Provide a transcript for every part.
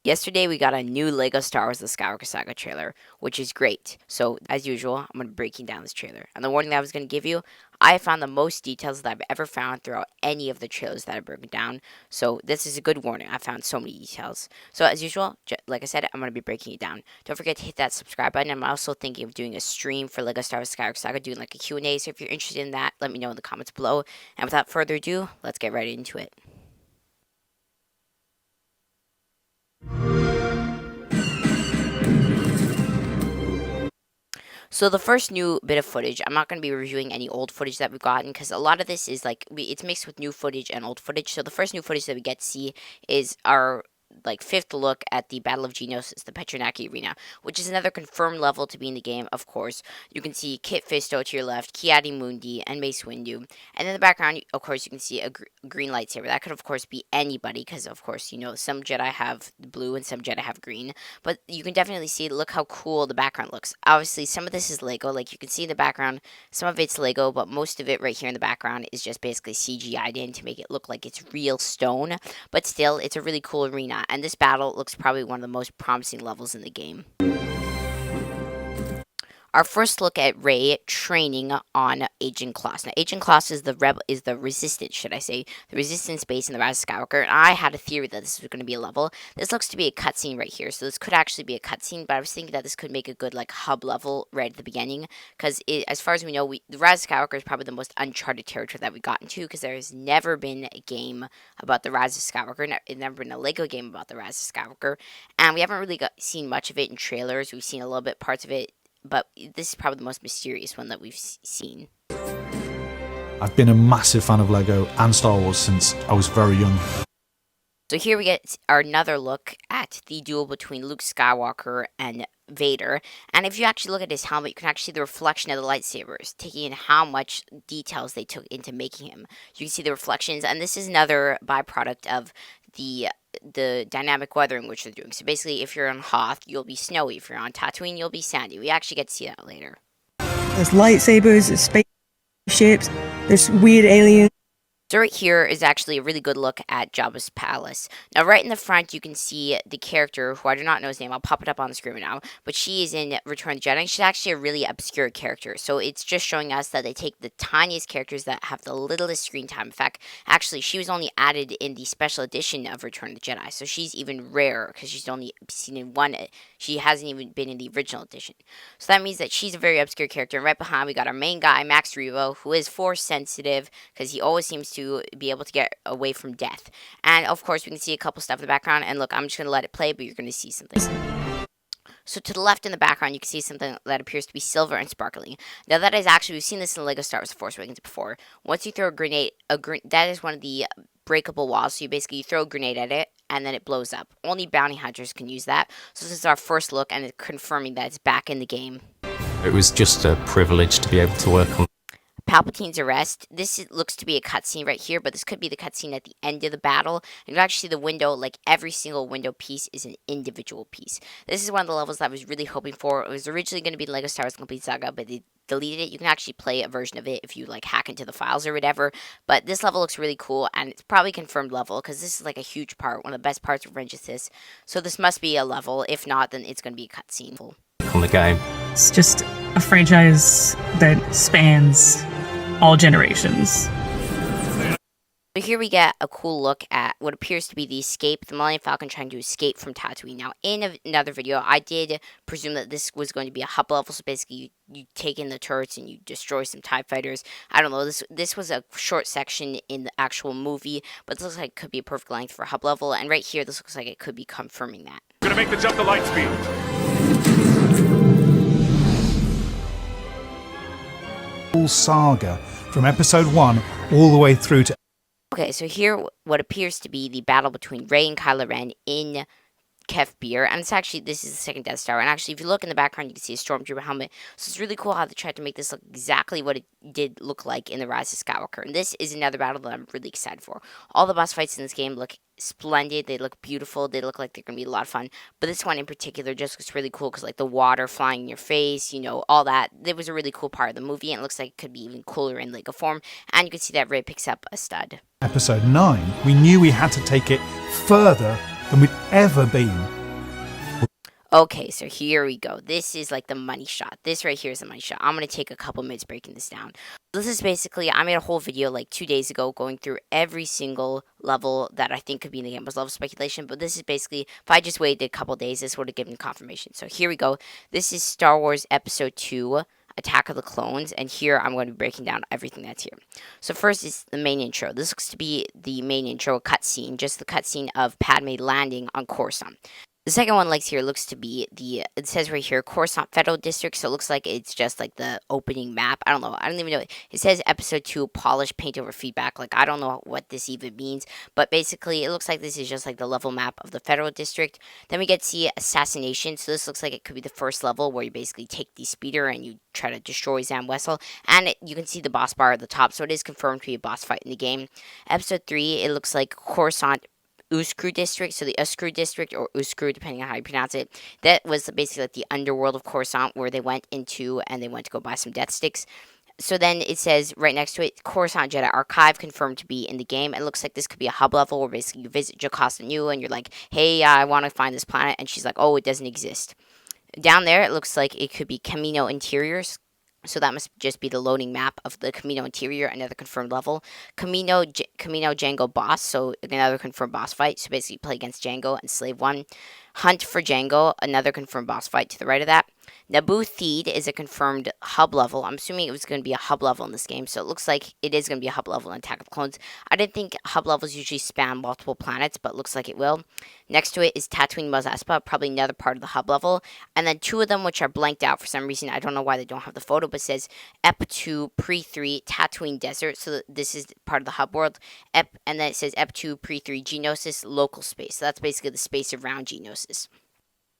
Yesterday, we got a new LEGO Star Wars The Skywalker Saga trailer, which is great. So, as usual, I'm going to be breaking down this trailer. And the warning that I was going to give you, I found the most details that I've ever found throughout any of the trailers that I've broken down. So, this is a good warning. I found so many details. So, as usual, like I said, I'm going to be breaking it down. Don't forget to hit that subscribe button. I'm also thinking of doing a stream for LEGO Star Wars Skywalker Saga, doing like a Q&A. So, if you're interested in that, let me know in the comments below. And without further ado, let's get right into it. So the first new bit of footage, I'm not going to be reviewing any old footage that we've gotten because a lot of this is like, it's mixed with new footage and old footage. So the first new footage that we get to see is our fifth look at the Battle of Geonosis, the Petronaki Arena, which is another confirmed level to be in the game, of course. You can see Kit Fisto to your left, Ki-Adi Mundi, and Mace Windu. And in the background, of course, you can see a green lightsaber. That could, of course, be anybody, because, of course, you know, some Jedi have blue and some Jedi have green. But you can definitely see, look how cool the background looks. Obviously, some of this is Lego. Like, you can see in the background, some of it's Lego, but most of it right here in the background is just basically CGI'd in to make it look like it's real stone. But still, it's a really cool arena. And this battle looks probably one of the most promising levels in the game. Our first look at Rey training on Agent Kloss. Now, Agent Kloss is the Resistance, should I say, the Resistance base in the Rise of Skywalker. And I had a theory that this was going to be a level. This looks to be a cutscene right here, so this could actually be a cutscene. But I was thinking that this could make a good hub level right at the beginning, because as far as we know, the Rise of Skywalker is probably the most uncharted territory that we've gotten to, because there has never been a game about the Rise of Skywalker. It's never been a Lego game about the Rise of Skywalker, and we haven't really seen much of it in trailers. We've seen a little bit parts of it, but this is probably the most mysterious one that we've seen. I've been a massive fan of Lego and Star Wars since I was very young. So here we get another look at the duel between Luke Skywalker and Vader. And if you actually look at his helmet, you can actually see the reflection of the lightsabers, taking in how much details they took into making him. You can see the reflections, and this is another byproduct of the dynamic weathering which they're doing. So basically, if you're on Hoth, you'll be snowy. If you're on Tatooine, you'll be sandy. We actually get to see that later. There's lightsabers, there's spaceships, there's weird aliens. So right here is actually a really good look at Jabba's palace. Now, right in the front, you can see the character, who I do not know his name. I'll pop it up on the screen now. But she is in Return of the Jedi. She's actually a really obscure character. So it's just showing us that they take the tiniest characters that have the littlest screen time. In fact, actually, she was only added in the special edition of Return of the Jedi. So she's even rarer, because she's only seen in one. She hasn't even been in the original edition. So that means that she's a very obscure character. And right behind, we got our main guy, Max Rebo, who is Force sensitive, because he always seems to be able to get away from death. And of course, we can see a couple stuff in the background. And look, I'm just going to let it play, but you're going to see something. So to the left in the background, you can see something that appears to be silver and sparkling. Now that is actually, we've seen this in LEGO Star Wars: The Force Awakens before. Once you throw a grenade, that is one of the breakable walls. So you throw a grenade at it, and then it blows up. Only bounty hunters can use that. So this is our first look, and it's confirming that it's back in the game. It was just a privilege to be able to work on Palpatine's arrest. This looks to be a cutscene right here, but this could be the cutscene at the end of the battle. And you actually see the window, like every single window piece is an individual piece. This is one of the levels that I was really hoping for. It was originally going to be LEGO Star Wars Complete Saga, but they deleted it. You can actually play a version of it if you hack into the files or whatever. But this level looks really cool, and it's probably confirmed level, because this is a huge part, one of the best parts of Revenge of the Sith. So this must be a level. If not, then it's going to be a cutscene. on the game. It's just a franchise that spans all generations. So here we get a cool look at what appears to be the escape, the Millennium Falcon trying to escape from Tatooine. Now, in another video, I did presume that this was going to be a hub level, so basically you take in the turrets and you destroy some TIE fighters. I don't know, this was a short section in the actual movie, but this looks like it could be a perfect length for a hub level, and right here, this looks like it could be confirming that. Gonna make the jump to light speed. Full saga from episode 1 all the way through to Okay, so here, what appears to be the battle between Rey and Kylo Ren in Kef Bir, and this is the second Death Star, and actually, if you look in the background, you can see a Stormtrooper helmet, so it's really cool how they tried to make this look exactly what it did look like in The Rise of Skywalker, and this is another battle that I'm really excited for. All the boss fights in this game look splendid, they look beautiful, they look like they're going to be a lot of fun, but this one in particular just looks really cool, because the water flying in your face, all that, it was a really cool part of the movie, and it looks like it could be even cooler in Lego form, and you can see that Rey picks up a stud. episode 9, we knew we had to take it further than we'd ever been. Okay, so here we go. This is like the money shot. This right here is the money shot. I'm going to take a couple minutes breaking this down. This is basically, I made a whole video like 2 days ago going through every single level that I think could be in the game. It was level speculation, but this is basically, if I just waited a couple days, this would have given confirmation. So here we go. This is Star Wars Episode 2, Attack of the Clones, and here I'm going to be breaking down everything that's here. So first is the main intro. This looks to be the main intro cutscene, just the cutscene of Padme landing on Coruscant. The second one here looks to be it says right here, Coruscant Federal District, so it looks like it's just like the opening map. I don't know. I don't even know. It says Episode 2, Polish Paint Over Feedback. Like, I don't know what this even means, but basically, it looks like this is just like the level map of the Federal District. Then we get to see Assassination, so this looks like it could be the first level where you basically take the speeder and you try to destroy Zam Wessel, and you can see the boss bar at the top, so it is confirmed to be a boss fight in the game. Episode 3, it looks like Coruscant Uskru district, so the Uskru district, or Uskru, depending on how you pronounce it, that was basically like the underworld of Coruscant where they went into and they went to go buy some death sticks. So then it says right next to it, Coruscant Jedi Archive confirmed to be in the game. It looks like this could be a hub level where basically you visit Jocasta Nu and you're like, hey, I want to find this planet, and she's like, oh, it doesn't exist. Down there, it looks like it could be Camino Interiors. So that must just be the loading map of the Camino Interior, another confirmed level. Camino Django boss, so another confirmed boss fight. So basically, you play against Django and Slave 1. Hunt for Django, another confirmed boss fight to the right of that. Naboo Theed is a confirmed hub level. I'm assuming it was going to be a hub level in this game, so it looks like it is going to be a hub level in Attack of the Clones. I didn't think hub levels usually span multiple planets, but it looks like it will. Next to it is Tatooine Mos Espa, probably another part of the hub level. And then two of them, which are blanked out for some reason. I don't know why they don't have the photo, but it says Ep 2 Pre 3 Tatooine Desert. So this is part of the hub world. And then it says Ep 2 Pre 3 Geonosis Local Space. So that's basically the space around Geonosis.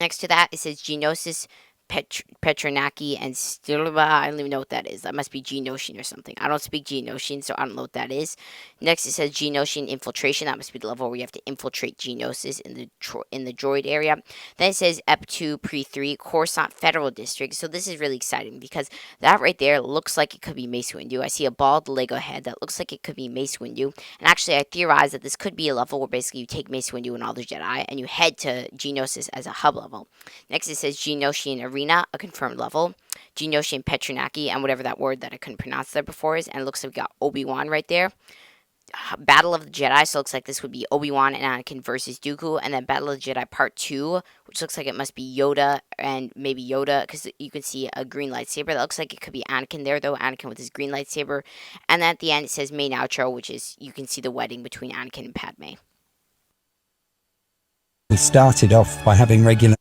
Next to that, it says Geonosis Petronaki and Stilba. I don't even know what that is. That must be Geonosian or something. I don't speak Geonosian, so I don't know what that is. Next, it says Geonosian Infiltration. That must be the level where you have to infiltrate Geonosis in the droid area. Then it says Ep2 Pre-3 Coruscant Federal District. So this is really exciting because that right there looks like it could be Mace Windu. I see a bald Lego head that looks like it could be Mace Windu. And actually, I theorize that this could be a level where basically you take Mace Windu and all the Jedi and you head to Geonosis as a hub level. Next, it says Geonosian Arena, a confirmed level. Geonosian Petronaki, and whatever that word that I couldn't pronounce there before is. And it looks like we got Obi-Wan right there. Battle of the Jedi, so it looks like this would be Obi-Wan and Anakin versus Dooku. And then Battle of the Jedi Part 2, which looks like it must be Yoda and maybe Yoda, because you can see a green lightsaber. That looks like it could be Anakin there, though. Anakin with his green lightsaber. And then at the end, it says main outro, which is you can see the wedding between Anakin and Padme. We started off by having regular.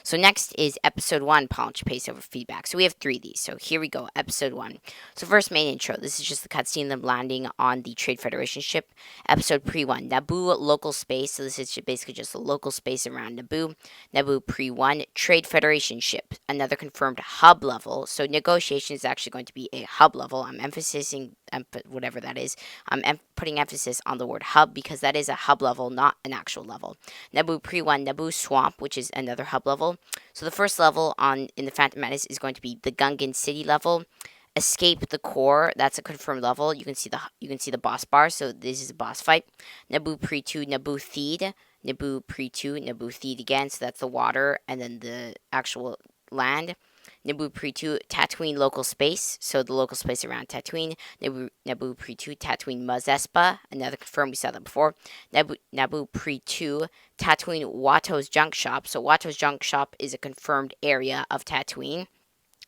So next is Episode 1, Polish Pace Over Feedback. So we have 3 of these. So here we go, Episode 1. So first, main intro. This is just the cutscene of them landing on the Trade Federation ship. Episode Pre-1, Naboo Local Space. So this is basically just a local space around Naboo. Naboo Pre-1, Trade Federation ship. Another confirmed hub level. So negotiation is actually going to be a hub level. I'm emphasizing, whatever that is. I'm putting emphasis on the word hub because that is a hub level, not an actual level. Naboo Pre-1, Naboo Swamp, which is another hub level. So the first level in the Phantom Menace is going to be the Gungan City level. Escape the Core, that's a confirmed level. You can see the boss bar, so this is a boss fight. Naboo Pre-2, Naboo Theed. Naboo Pre-2, Naboo Theed again, so that's the water and then the actual land. Naboo Pre-2, Tatooine Local Space, so the local space around Tatooine. Naboo Pre-2, Tatooine Mos Espa, another confirmed, we saw that before. Naboo Pre-2, Tatooine Watto's Junk Shop, so Watto's Junk Shop is a confirmed area of Tatooine.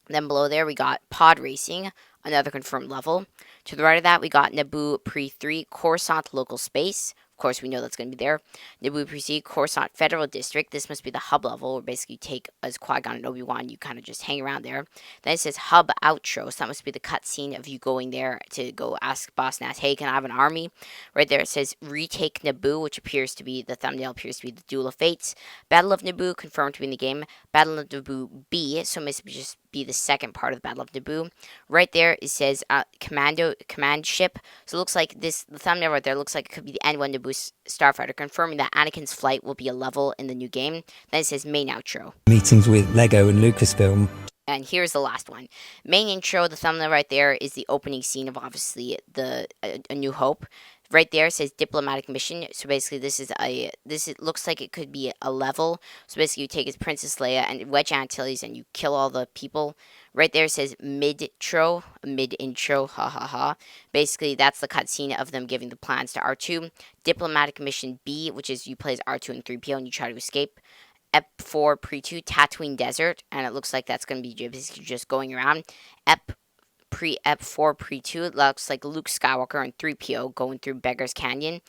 Then below there, we got Pod Racing, another confirmed level. To the right of that, we got Naboo Pre-3, Coruscant Local Space. Of course, we know that's going to be there. Naboo Pre-3, Coruscant Federal District. This must be the hub level where basically you take, as Qui-Gon and Obi-Wan, you kind of just hang around there. Then it says Hub Outro, so that must be the cutscene of you going there to go ask Boss Nass, hey, can I have an army? Right there it says Retake Naboo, which appears to be, the thumbnail appears to be the Duel of Fates. Battle of Naboo, confirmed to be in the game. Battle of Naboo B, so it must just be the second part of the Battle of Naboo. Right there it says command ship. So it looks like the thumbnail right there looks like it could be the N1 Naboo starfighter, confirming that Anakin's flight will be a level in the new game. Then it says main outro. Meetings with Lego and Lucasfilm. And here's the last one. Main intro, the thumbnail right there is the opening scene of obviously A New Hope. Right there it says diplomatic mission. So basically it looks like it could be a level. So basically you take as Princess Leia and Wedge Antilles and you kill all the people. Right there it says mid-intro, ha ha ha. Basically that's the cutscene of them giving the plans to R2. Diplomatic mission B, which is you play as R2 and 3PO and you try to escape. Ep 4 Pre-2 Tatooine Desert, and it looks like that's going to be basically just going around. Ep 4 Pre-2, it looks like Luke Skywalker and 3PO going through Beggar's Canyon.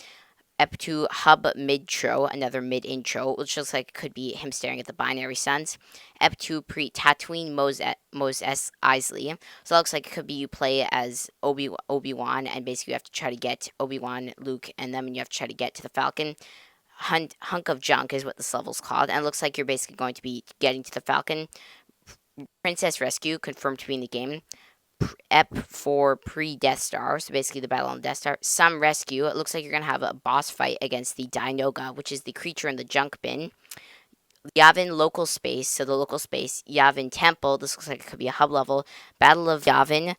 Ep 2 Hub Mid-Tro, another mid-intro, which looks like it could be him staring at the Binary Suns. Ep 2 Pre-Tatooine Mos Eisley. So it looks like it could be you play as Obi-Wan, and basically you have to try to get Obi-Wan, Luke, and them, and you have to try to get to the Falcon. Hunk of Junk is what this level's called, and it looks like you're basically going to be getting to the Falcon. Princess Rescue, confirmed to be in the game. Ep 4 Pre-Death Star, so basically the battle on Death Star. Some Rescue, it looks like you're going to have a boss fight against the Dinoga, which is the creature in the junk bin. Yavin Local Space, so the local space. Yavin Temple, this looks like it could be a hub level. Battle of Yavin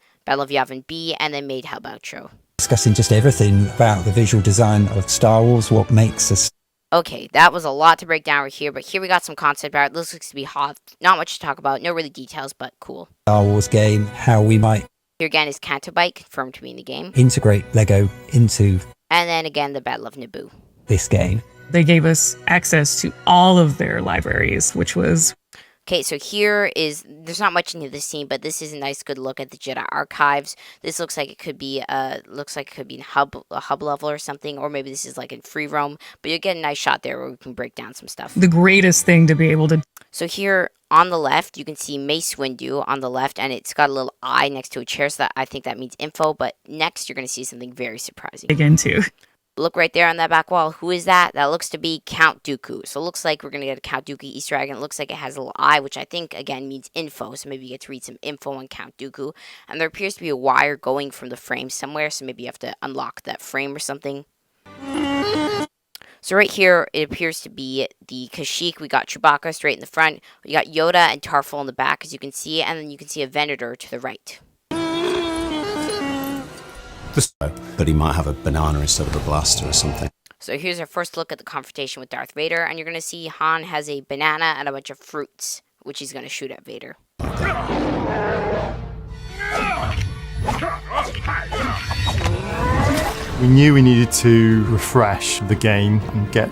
B, and then Made Hub Outro. discussing just everything about the visual design of Star Wars, what makes us. Okay, that was a lot to break down right here, but here we got some concept art. This looks to be hot. Not much to talk about, no really details, but cool. Star Wars game, how we might Here again is Canto Bike, confirmed to be in the game. integrate Lego into And then again, the Battle of Naboo. this game. They gave us access to all of their libraries, which was Okay, so there's not much into this scene, but this is a nice good look at the Jedi archives. This looks like it could be a hub level or something, or maybe this is like in free roam, but you get a nice shot there where we can break down some stuff. the greatest thing to be able to So here on the left, you can see Mace Windu on the left, and it's got a little eye next to a chair, so that I think that means info, but next you're going to see something very surprising. dig into. Look right there on that back wall. Who is that? That looks to be Count Dooku. So it looks like we're going to get a Count Dooku Easter egg, and it looks like it has a little eye, which I think, again, means info. So maybe you get to read some info on Count Dooku. And there appears to be a wire going from the frame somewhere, so maybe you have to unlock that frame or something. So right here, it appears to be the Kashyyyk. We got Chewbacca straight in the front. We got Yoda and Tarful in the back, as you can see. And then you can see a Venator to the right. But he might have a banana instead of a blaster or something. So here's our first look at the confrontation with Darth Vader, and you're going to see Han has a banana and a bunch of fruits, which he's going to shoot at Vader. We knew we needed to refresh the game and get.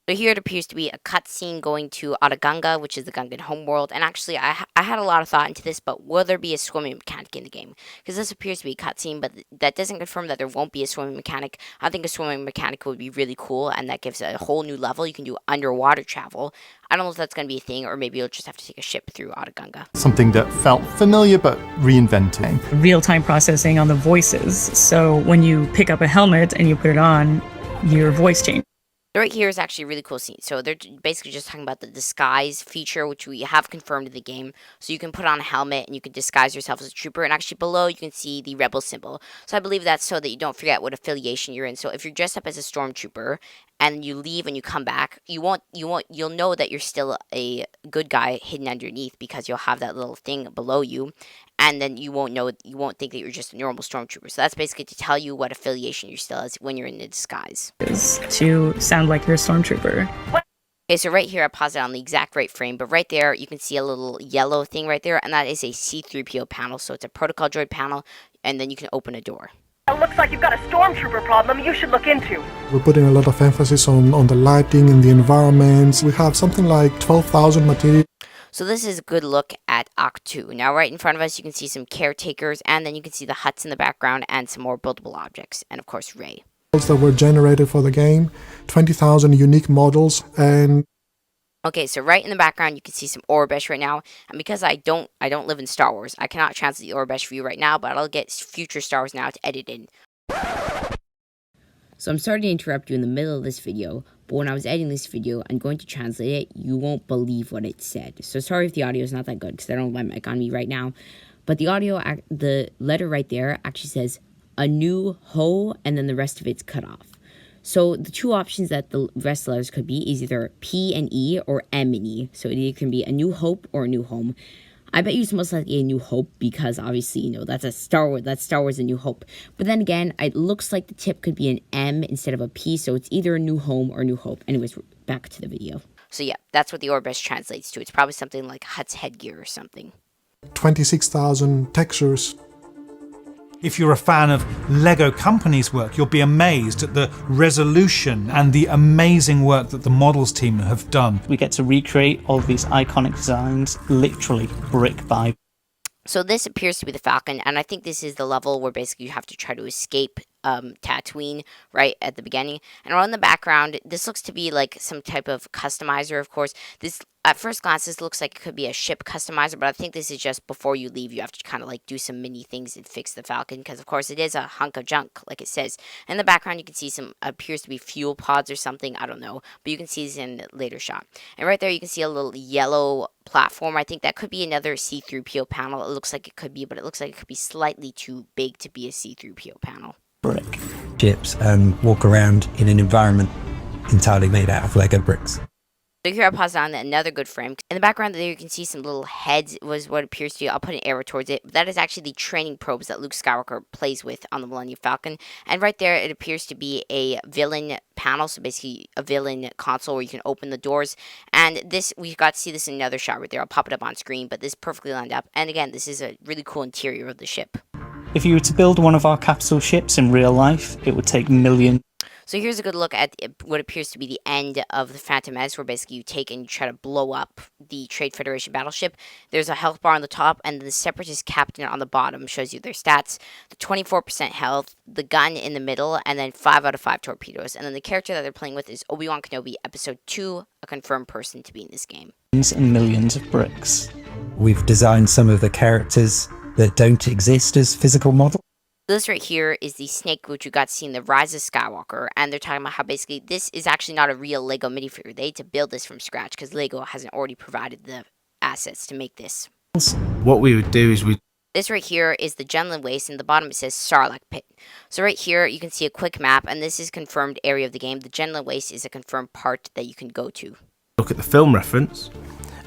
So here it appears to be a cutscene going to Otogunga, which is the Gungan homeworld. And actually, I had a lot of thought into this, but will there be a swimming mechanic in the game? Because this appears to be a cutscene, but that doesn't confirm that there won't be a swimming mechanic. I think a swimming mechanic would be really cool, and that gives a whole new level. You can do underwater travel. I don't know if that's going to be a thing, or maybe you'll just have to take a ship through Otogunga. Something that felt familiar but reinventing. Real-time processing on the voices. So when you pick up a helmet and you put it on, your voice changes. So right here is actually a really cool scene. So they're basically just talking about the disguise feature, which we have confirmed in the game. So you can put on a helmet and you can disguise yourself as a trooper. And actually below you can see the rebel symbol. So I believe that's so that you don't forget what affiliation you're in. So if you're dressed up as a stormtrooper and you leave and you come back, you'll know that you're still a good guy hidden underneath, because you'll have that little thing below you. And then you won't think that you're just a normal stormtrooper. So that's basically to tell you what affiliation you're still as when you're in the disguise. To sound like you're a stormtrooper. Okay, so right here I paused it on the exact right frame, but right there you can see a little yellow thing right there, and that is a C-3PO panel. So it's a protocol droid panel, and then you can open a door. It looks like you've got a stormtrooper problem you should look into. We're putting a lot of emphasis on the lighting and the environments. We have something like 12,000 materials. So this is a good look at Act 2. Now right in front of us you can see some caretakers, and then you can see the huts in the background and some more buildable objects, and of course Rey. That were generated for the game, 20,000 unique models, and okay, so right in the background you can see some Aurebesh right now, and because I don't live in Star Wars, I cannot translate the Aurebesh for you right now, but I'll get future Star Wars now to edit in. So I'm sorry to interrupt you in the middle of this video, but when I was editing this video and going to translate it, you won't believe what it said. So sorry if the audio is not that good, because I don't have my mic on me right now, but the letter right there actually says a new ho, and then the rest of it's cut off. So the two options that the rest of the letters could be is either P and E or M and E. So it either can be a new hope or a new home. I bet you it's most likely A New Hope because obviously, that's a Star Wars. That's Star Wars A New Hope. But then again, it looks like the tip could be an M instead of a P, so it's either a New Home or New Hope. Anyways, back to the video. So yeah, that's what the Orbis translates to. It's probably something like Hut's headgear or something. 26,000 textures. If you're a fan of Lego Company's work, you'll be amazed at the resolution and the amazing work that the models team have done. We get to recreate all of these iconic designs, literally brick by. So this appears to be the Falcon, and I think this is the level where basically you have to try to escape Tatooine right at the beginning. And around the background, this looks to be like some type of customizer, of course. This, at first glance, this looks like it could be a ship customizer, but I think this is just before you leave, you have to kind of like do some mini things and fix the Falcon, because of course it is a hunk of junk, like it says. In the background, you can see some, appears to be fuel pods or something, I don't know, but you can see this in a later shot. And right there, you can see a little yellow platform. I think that could be another C-3PO panel. It looks like it could be, but it looks like it could be slightly too big to be a C-3PO panel. Brick ships and walk around in an environment entirely made out of Lego bricks. So here I paused on another good frame. In the background there you can see some little heads was what appears to be. I'll put an arrow towards it. That is actually the training probes that Luke Skywalker plays with on the Millennium Falcon. And right there it appears to be a villain panel. So basically a villain console where you can open the doors. And this, we got to see this in another shot right there. I'll pop it up on screen, but this perfectly lined up. And again, this is a really cool interior of the ship. If you were to build one of our capital ships in real life, it would take millions. So here's a good look at what appears to be the end of the Phantom Menace, where basically you take and you try to blow up the Trade Federation battleship. There's a health bar on the top, and the Separatist captain on the bottom shows you their stats. The 24% health, the gun in the middle, and then 5 out of 5 torpedoes. And then the character that they're playing with is Obi-Wan Kenobi, Episode 2, a confirmed person to be in this game. And millions of bricks. We've designed some of the characters that don't exist as physical models. This right here is the snake, which you got to see in the Rise of Skywalker, and they're talking about how basically this is actually not a real Lego minifigure. They had to build this from scratch because Lego hasn't already provided the assets to make this. What we would do is This right here is the Genland Waste, and the bottom it says Sarlacc Pit. So right here you can see a quick map, and this is confirmed area of the game. The Genland Waste is a confirmed part that you can go to. Look at the film reference,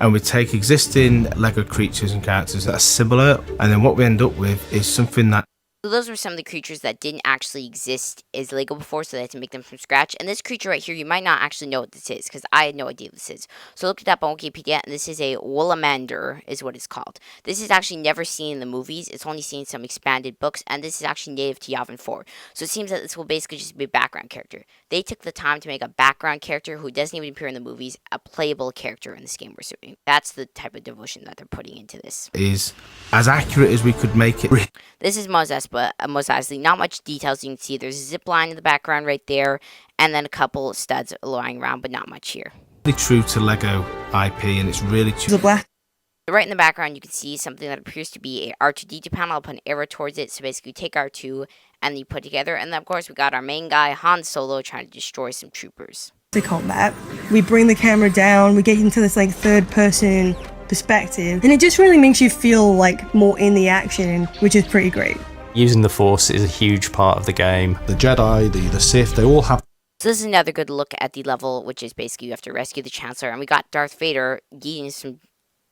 and we take existing Lego creatures and characters that are similar, and then what we end up with is something that. So those were some of the creatures that didn't actually exist as Lego before, so they had to make them from scratch. And this creature right here, you might not actually know what this is, because I had no idea what this is. So I looked it up on Wikipedia, and this is a Woolamander, is what it's called. This is actually never seen in the movies. It's only seen in some expanded books, and this is actually native to Yavin 4. So it seems that this will basically just be a background character. They took the time to make a background character who doesn't even appear in the movies, a playable character in this game we're assuming. That's the type of devotion that they're putting into this. Is as accurate as we could make it. This is Mos Eisley. Not much details you can see. There's a zip line in the background right there, and then a couple studs lying around, but not much here. Really true to Lego IP, and it's really true. Right in the background, you can see something that appears to be a R2-D2 panel. I'll put an arrow towards it. So basically, you take R2 and you put together, and then of course we got our main guy Han Solo trying to destroy some troopers. The combat, we bring the camera down, we get into this like third-person perspective, and it just really makes you feel like more in the action, which is pretty great. Using the Force is a huge part of the game. The Jedi, the Sith, they all have. So this is another good look at the level, which is basically you have to rescue the Chancellor, and we got Darth Vader leading some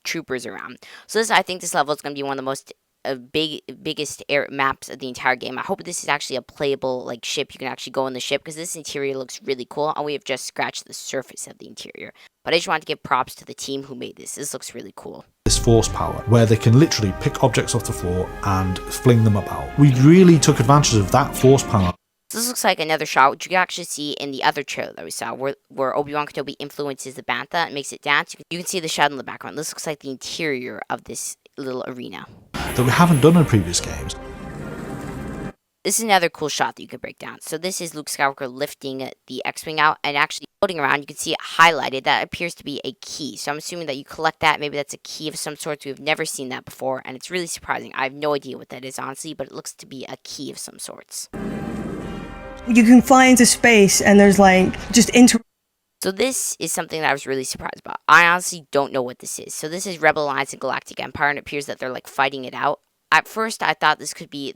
troopers around. So this, I think this level is going to be one of the most biggest maps of the entire game. I hope this is actually a playable like ship. You can actually go in the ship, because this interior looks really cool, and we have just scratched the surface of the interior. But I just wanted to give props to the team who made this. This looks really cool. This force power, where they can literally pick objects off the floor and fling them about. We really took advantage of that force power. So this looks like another shot, which you can actually see in the other trailer that we saw, where Obi-Wan Kenobi influences the bantha and makes it dance. You can see the shadow in the background. This looks like the interior of this little arena that we haven't done in previous games. This is another cool shot that you can break down. So this is Luke Skywalker lifting the X-Wing out and actually floating around. You can see it highlighted. That appears to be a key. So I'm assuming that you collect that. Maybe that's a key of some sort. We've never seen that before, and it's really surprising. I have no idea what that is, honestly, but it looks to be a key of some sorts. You can fly into space, and there's like just So this is something that I was really surprised about. I honestly don't know what this is. So this is Rebel Alliance and Galactic Empire, and it appears that they're like fighting it out. at first I thought this could be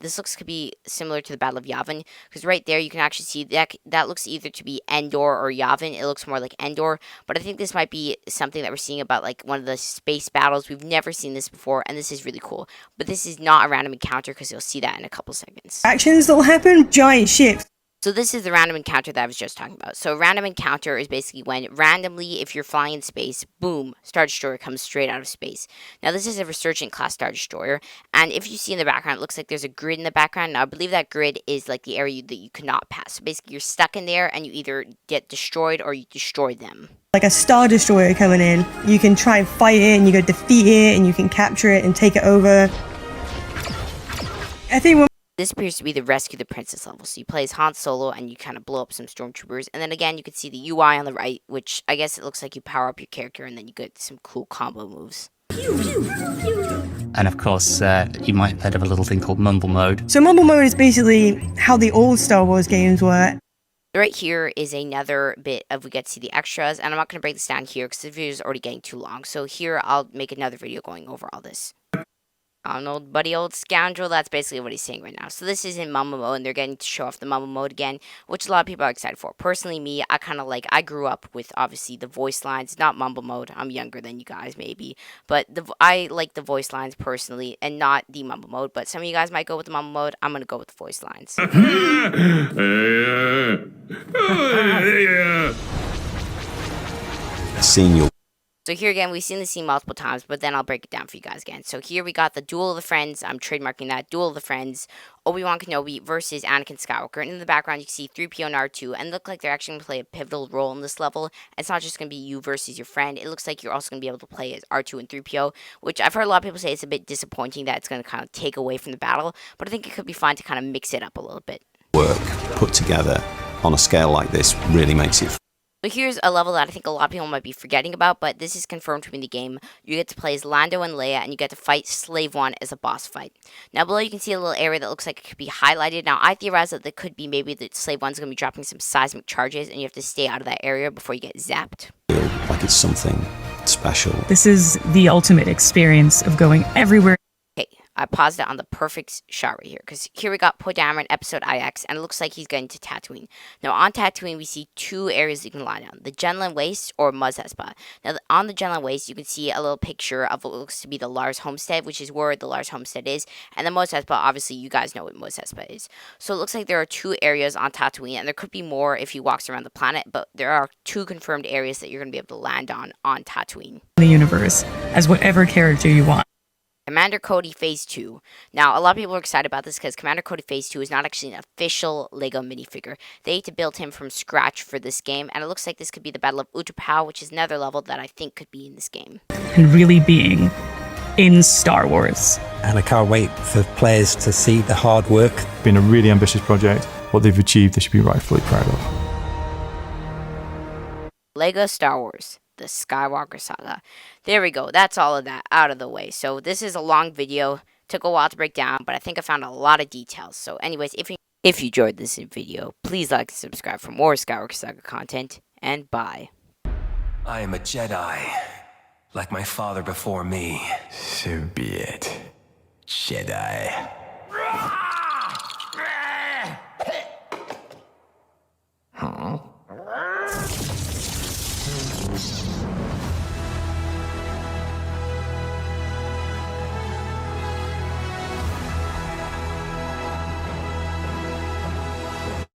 similar to the Battle of Yavin, because right there you can actually see that looks either to be Endor or Yavin. It looks more like Endor, but I think this might be something that we're seeing about like one of the space battles. We've never seen this before, and this is really cool. But this is not a random encounter, because you'll see that in a couple seconds. Actions that will happen, giant ships. So this is the random encounter that I was just talking about. So a random encounter is basically when randomly, if you're flying in space, boom, Star Destroyer comes straight out of space. Now this is a Resurgent class Star Destroyer, and if you see in the background, it looks like there's a grid in the background. Now I believe that grid is like the area that you cannot pass. So basically you're stuck in there, and you either get destroyed or you destroy them. Like a Star Destroyer coming in, you can try and fight it, and you go defeat it, and you can capture it and take it over. I think this appears to be the Rescue the Princess level. So you play as Han Solo, and you kind of blow up some stormtroopers. And then again, you can see the UI on the right, which I guess it looks like you power up your character, and then you get some cool combo moves. And of course, you might have heard of a little thing called Mumble Mode. So Mumble Mode is basically how the old Star Wars games were. Right here is another bit of we get to see the extras, and I'm not going to break this down here because the video is already getting too long. So here, I'll make another video going over all this. Old buddy, old scoundrel, that's basically what he's saying right now. So this is in Mumble Mode, and they're getting to show off the Mumble Mode again, which a lot of people are excited for. Personally, me, I grew up with, obviously, the voice lines, not Mumble Mode. I'm younger than you guys, maybe. But I like the voice lines, personally, and not the Mumble Mode. But some of you guys might go with the Mumble Mode. I'm going to go with the voice lines. Senior. So here again, we've seen the scene multiple times, but then I'll break it down for you guys again. So here we got the Duel of the Friends. I'm trademarking that. Duel of the Friends. Obi-Wan Kenobi versus Anakin Skywalker. And in the background, you can see 3PO and R2. And look like they're actually going to play a pivotal role in this level. It's not just going to be you versus your friend. It looks like you're also going to be able to play as R2 and 3PO, which I've heard a lot of people say it's a bit disappointing that it's going to kind of take away from the battle. But I think it could be fun to kind of mix it up a little bit. Work put together on a scale like this really makes it. So here's a level that I think a lot of people might be forgetting about, but this is confirmed to be in the game. You get to play as Lando and Leia, and you get to fight Slave One as a boss fight. Now below you can see a little area that looks like it could be highlighted. Now I theorize that it could be maybe that Slave One's going to be dropping some seismic charges, and you have to stay out of that area before you get zapped. Like it's something special. This is the ultimate experience of going everywhere. Okay, I paused it on the perfect shot right here, because here we got Poe Dameron episode IX, and it looks like he's getting to Tatooine. Now on Tatooine, we see two areas you can land on, the Genlan Waste or Maz Espa. Now on the Genlan Waste, you can see a little picture of what looks to be the Lars Homestead, which is where the Lars Homestead is, and the Maz Espa, obviously you guys know what Maz Espa is. So it looks like there are two areas on Tatooine, and there could be more if you walk around the planet, but there are two confirmed areas that you're going to be able to land on Tatooine. The universe as whatever character you want. Commander Cody Phase 2. Now, a lot of people are excited about this because Commander Cody Phase 2 is not actually an official LEGO minifigure. They had to build him from scratch for this game, and it looks like this could be the Battle of Utapau, which is another level that I think could be in this game. And really being in Star Wars. And I can't wait for players to see the hard work. Been a really ambitious project. What they've achieved, they should be rightfully proud of. LEGO Star Wars, the Skywalker saga. There we go. That's all of that out of the way. So this is a long video. Took a while to break down, but I think I found a lot of details. So anyways, if you enjoyed this video, please like and subscribe for more Skywalker saga content, and bye. I am a Jedi, like my father before me. So be it, Jedi.